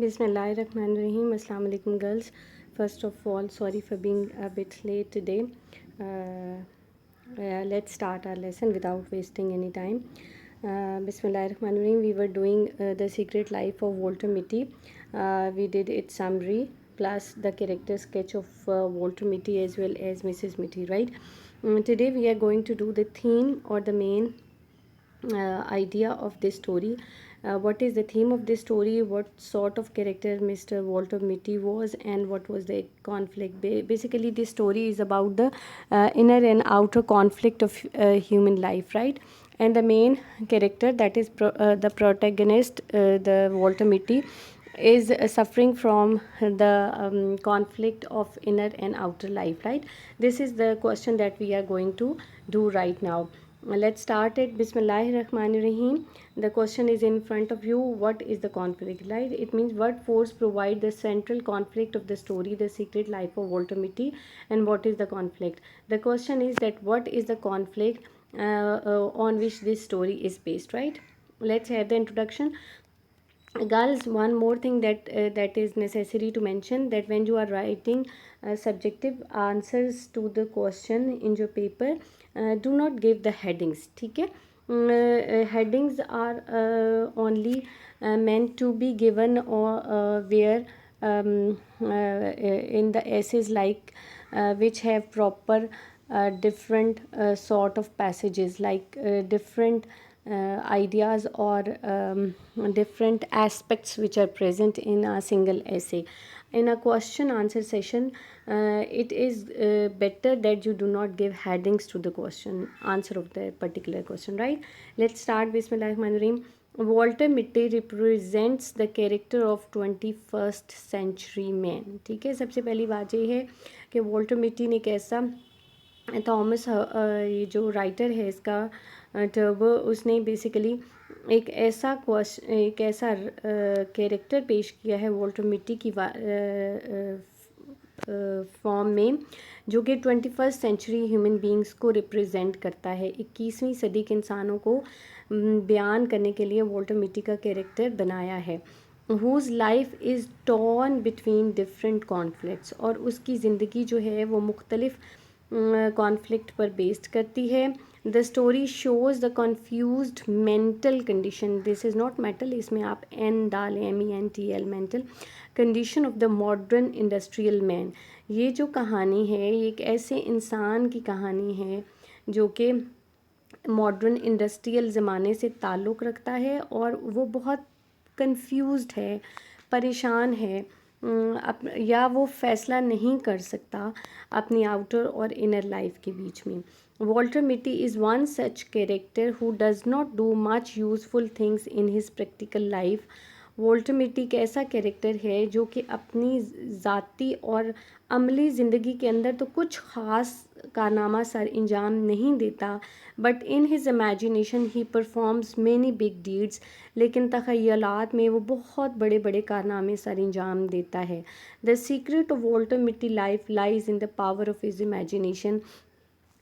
Bismillahirrahmanirrahim. Assalamu alaikum, girls. First of all, sorry for being a bit late today. Let's start our lesson without wasting any time. Bismillahirrahmanirrahim. We were doing The Secret Life of Walter Mitty. We did its summary plus the character sketch of Walter Mitty as well as Mrs. Mitty, right? Today we are going to do the theme or the main idea of this story. What is the theme of this story, what sort of character Mr. Walter Mitty was, and what was the conflict. Basically this story is about the inner and outer conflict of human life, right? And the main character, that is the protagonist, the Walter Mitty, is suffering from the conflict of inner and outer life, right? This is the question that we are going to do right now. Let's start it. Bismillahirrahmanirrahim. The question is in front of you. What is the conflict, right? It means what force provide the central conflict of the story, The Secret Life of Walter Mitty, and what is the conflict. The question is that what is the conflict on which this story is based, right? Let's have the introduction. Girls, one more thing that is necessary to mention, that when you are writing subjective answers to the question in your paper, do not give the headings, ठीक है? Headings are only meant to be given or where in the essays like which have proper different sort of passages, like different ideas or different aspects which are present in a single essay. In a question answer session, it is better that you do not give headings to the question answer of the particular question, right? Let's start. Bismillahirrahmanirrahim. Walter Mitty represents the character of 21st century man. ठीक है, सबसे पहली बात ये है कि Walter मिट्टी ने कैसा थॉमस ये जो राइटर है इसका टर्बो, उसने बेसिकली एक ऐसा कैरेक्टर पेश किया है वॉल्टर मिट्टी की फॉर्म में, जो कि 21st सेंचुरी ह्यूमन बींग्स को रिप्रेजेंट करता है। 21वीं सदी के इंसानों को बयान करने के लिए वॉल्टर मिट्टी का कैरेक्टर बनाया है। Whose life is torn between different conflicts, और उसकी ज़िंदगी जो है वो मुख्तलिफ कॉन्फ्लिक्ट पर बेस्ड करती है। The story shows the confused mental condition, this is not mental, इसमें आप एन डालें, MENTL, mental condition of the modern industrial man. ये जो कहानी है ये एक ऐसे इंसान की कहानी है जो कि मॉडर्न इंडस्ट्रियल ज़माने से ताल्लुक़ रखता है और वो बहुत कंफ्यूज्ड है, परेशान है, या वो फ़ैसला नहीं कर सकता अपनी आउटर और इनर लाइफ के बीच में। वॉल्टर मिट्टी is one such character who does not do much useful things in his practical life. Walter मिट्टी एक ऐसा कैरेक्टर है जो कि अपनी ज़ाती और अमली ज़िंदगी के अंदर तो कुछ ख़ास कारनामा सर अंजाम नहीं देता, but in his imagination he performs many big deeds, लेकिन तख़य्युलात में वो बहुत बड़े बड़े कारनामे सर अंजाम देता है। द सीक्रेट ऑफ वॉल्टर मिट्टी life lies in the power of his imagination.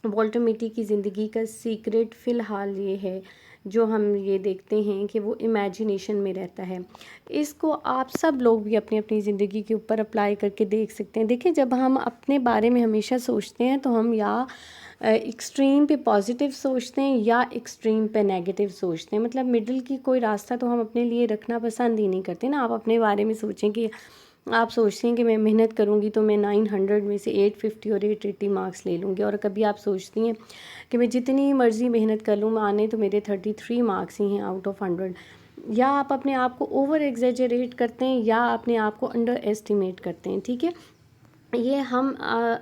Walter मिट्टी की ज़िंदगी का सीक्रेट फ़िलहाल ये है, जो हम ये देखते हैं कि वो इमेजिनेशन में रहता है। इसको आप सब लोग भी अपनी अपनी ज़िंदगी के ऊपर अप्लाई करके देख सकते हैं। देखिए, जब हम अपने बारे में हमेशा सोचते हैं तो हम या एक्सट्रीम पे पॉजिटिव सोचते हैं या एक्सट्रीम पे नेगेटिव सोचते हैं, मतलब मिडिल की कोई रास्ता तो हम अपने लिए रखना पसंद ही नहीं करते ना। आप अपने बारे में सोचें कि आप सोचते हैं कि मैं मेहनत करूँगी तो मैं 900 में से 850 और 880 मार्क्स ले लूँगी, और कभी आप सोचती हैं कि मैं जितनी मर्ज़ी मेहनत कर लूँ आने तो मेरे 33 मार्क्स ही हैं आउट ऑफ 100। या आप अपने आप को ओवर एग्जेजरेट करते हैं या अपने आप को अंडर एस्टिमेट करते हैं, ठीक है। ये हम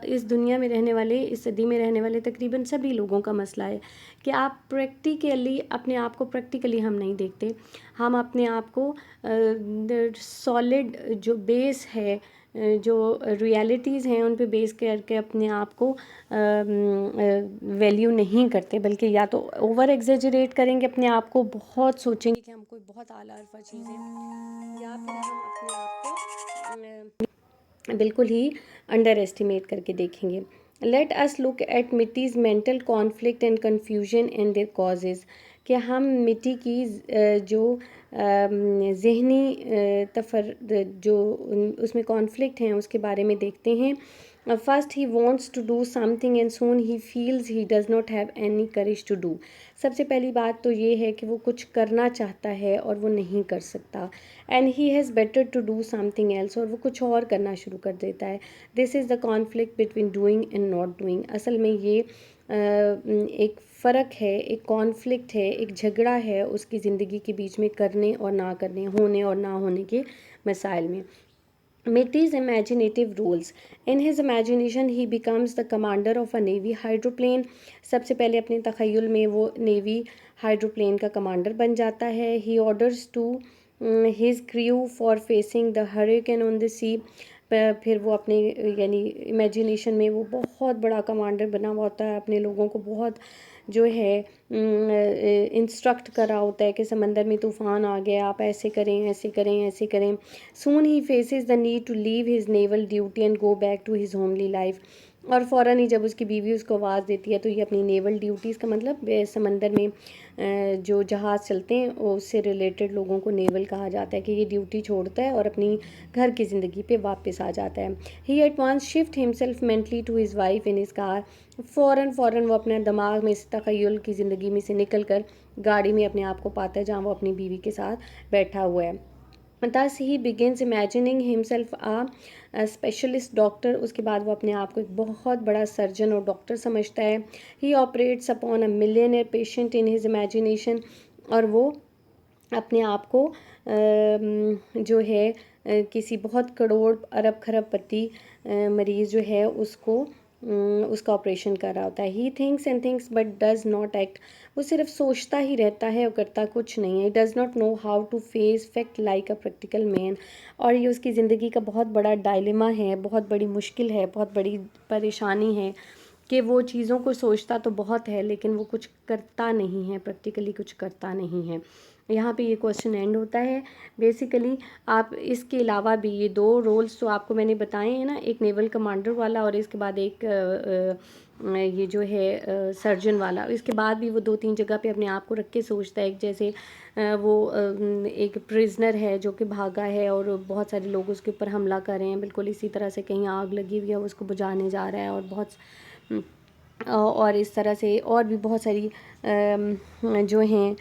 इस दुनिया में रहने वाले, इस सदी में रहने वाले तकरीबन सभी लोगों का मसला है कि आप प्रैक्टिकली अपने आप को प्रैक्टिकली हम नहीं देखते। हम अपने आप को सॉलिड जो बेस है, जो रियलिटीज़ हैं उन पे बेस करके अपने आप को वैल्यू नहीं करते, बल्कि या तो ओवर एग्जेजरेट करेंगे अपने आप को, बहुत सोचेंगे कि हम कोई बहुत आला अरफा चीज़ें, या फिर हम अपने आप को बिल्कुल ही अंडर एस्टिमेट करके देखेंगे। Let us look at Mitty's mental conflict and confusion and their causes, कि हम मिट्टी की जो ज़हनी जो उसमें कॉन्फ्लिक्ट हैं उसके बारे में देखते हैं। First he wants to do something and soon he feels he does not have any courage to do. सबसे पहली बात तो ये है कि वो कुछ करना चाहता है और वो नहीं कर सकता। And he has better to do something else, और वो कुछ और करना शुरू कर देता है। This is the conflict between doing and not doing. असल में ये एक फ़र्क है, एक कॉन्फ्लिक्ट है, एक झगड़ा है उसकी ज़िंदगी के बीच में करने और ना करने, होने और ना होने के मसाइल में। Mitti's imaginative roles. In his imagination he becomes the commander of a navy hydroplane. सबसे पहले अपने तख़य्युल में वो नेवी हाइड्रोप्लेन का कमांडर बन जाता है। He orders to his crew for facing the hurricane on the sea. फिर वो अपने यानी इमेजिनेशन में वो बहुत बड़ा कमांडर बना हुआ होता है, अपने लोगों को बहुत जो है इंस्ट्रक्ट कर रहा होता है कि समंदर में तूफ़ान आ गया, आप ऐसे करें, ऐसे करें, ऐसे करें। Soon he faces the need to leave his naval duty and go back to his homely life. और फ़ौरन ही जब उसकी बीवी उसको आवाज़ देती है तो ये अपनी नेवल ड्यूटीज़ का मतलब समंदर में जो जहाज़ चलते हैं उससे रिलेटेड लोगों को नेवल कहा जाता है कि ये ड्यूटी छोड़ता है और अपनी घर की ज़िंदगी पे वापस आ जाता है। He at once shift himself mentally to his wife in his car. फ़ौरन वो अपने दिमाग में इस तख़य्युल की ज़िंदगी में से निकल कर गाड़ी में अपने आप को पाता है जहाँ वो अपनी बीवी के साथ बैठा हुआ है। Thus he begins imagining himself a specialist doctor. उसके बाद वो अपने आप को एक बहुत बड़ा सर्जन और डॉक्टर समझता है। He operates upon a millionaire patient in his imagination. और वो अपने आप को जो है किसी बहुत करोड़ अरब खरबपति मरीज़ जो है उसको उसका ऑपरेशन कर रहा होता है। He thinks and thinks but does not act. वो सिर्फ सोचता ही रहता है और करता कुछ नहीं है। Does not know how to face fact like a practical man. और ये उसकी ज़िंदगी का बहुत बड़ा डायलेमा है, बहुत बड़ी मुश्किल है, बहुत बड़ी परेशानी है कि वो चीज़ों को सोचता तो बहुत है लेकिन वो कुछ करता नहीं है, प्रैक्टिकली कुछ करता नहीं है। यहाँ पे ये क्वेश्चन एंड होता है। बेसिकली आप इसके अलावा भी ये 2 रोल्स जो आपको मैंने बताए हैं ना, एक नेवल कमांडर वाला और इसके बाद एक ये जो है सर्जन वाला, इसके बाद भी वो 2-3 जगह पे अपने आप को रख के सोचता है। जैसे वो एक प्रिजनर है जो कि भागा है और बहुत सारे लोग उसके ऊपर हमला कर रहे हैं, बिल्कुल इसी तरह से कहीं आग लगी हुई है, उसको बुझाने जा रहा है और इस तरह से और भी बहुत सारी जो हैं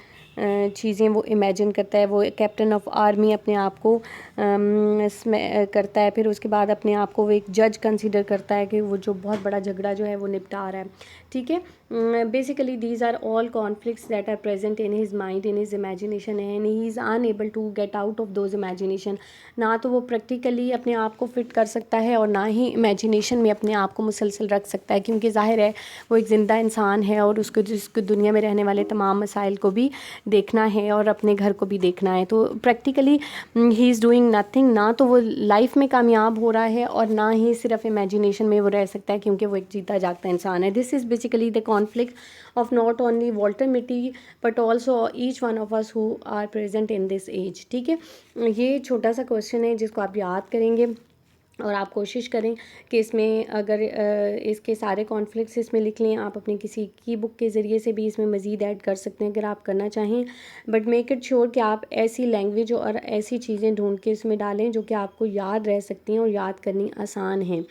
चीज़ें वो इमेजिन करता है। वो कैप्टन ऑफ आर्मी अपने आप को इसमें करता है। फिर उसके बाद अपने आप को वो एक जज कंसीडर करता है कि वो जो बहुत बड़ा झगड़ा जो है वो निपटा रहा है। ठीक है, basically these are all conflicts that are present in his mind, in his imagination, and he is unable to get out of those imagination. ना तो वो प्रैक्टिकली अपने आप को फिट कर सकता है और ना ही इमेजिनेशन में अपने आप को मुसलसल रख सकता है, क्योंकि ज़ाहिर है वो एक ज़िंदा इंसान है और उसको जिसको दुनिया में रहने वाले तमाम मसाइल को भी देखना है और अपने घर को भी देखना है। तो practically he is doing nothing. ना तो वो लाइफ में कामयाब हो रहा है और ना ही सिर्फ इमेजिनेशन में वो रह सकता है, क्योंकि वो एक जीता जागता इंसान है। This is basically the conflict of not only Walter Mitty but also each one of us who are present in this age. ठीक है, ये छोटा सा क्वेश्चन है जिसको आप याद करेंगे और आप कोशिश करें कि इसमें अगर इसके सारे कॉन्फ्लिक्ट्स इसमें लिख लें। आप अपनी किसी की बुक के ज़रिए से भी इसमें मज़ीद ऐड कर सकते हैं अगर आप करना चाहें, बट मेक इट श्योर कि आप ऐसी लैंग्वेज और ऐसी चीज़ें ढूंढ के इसमें डालें जो कि आपको याद रह सकती हैं और याद करनी आसान है।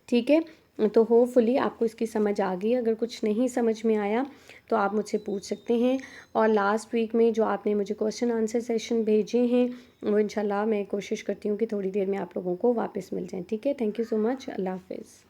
ठीक है, तो होपफुली आपको इसकी समझ आ गई। अगर कुछ नहीं समझ में आया तो आप मुझसे पूछ सकते हैं। और लास्ट वीक में जो आपने मुझे क्वेश्चन आंसर सेशन भेजे हैं वो इंशाल्लाह मैं कोशिश करती हूँ कि थोड़ी देर में आप लोगों को वापस मिल जाएं। ठीक है, थैंक यू सो मच। अल्लाह हाफ़िज़।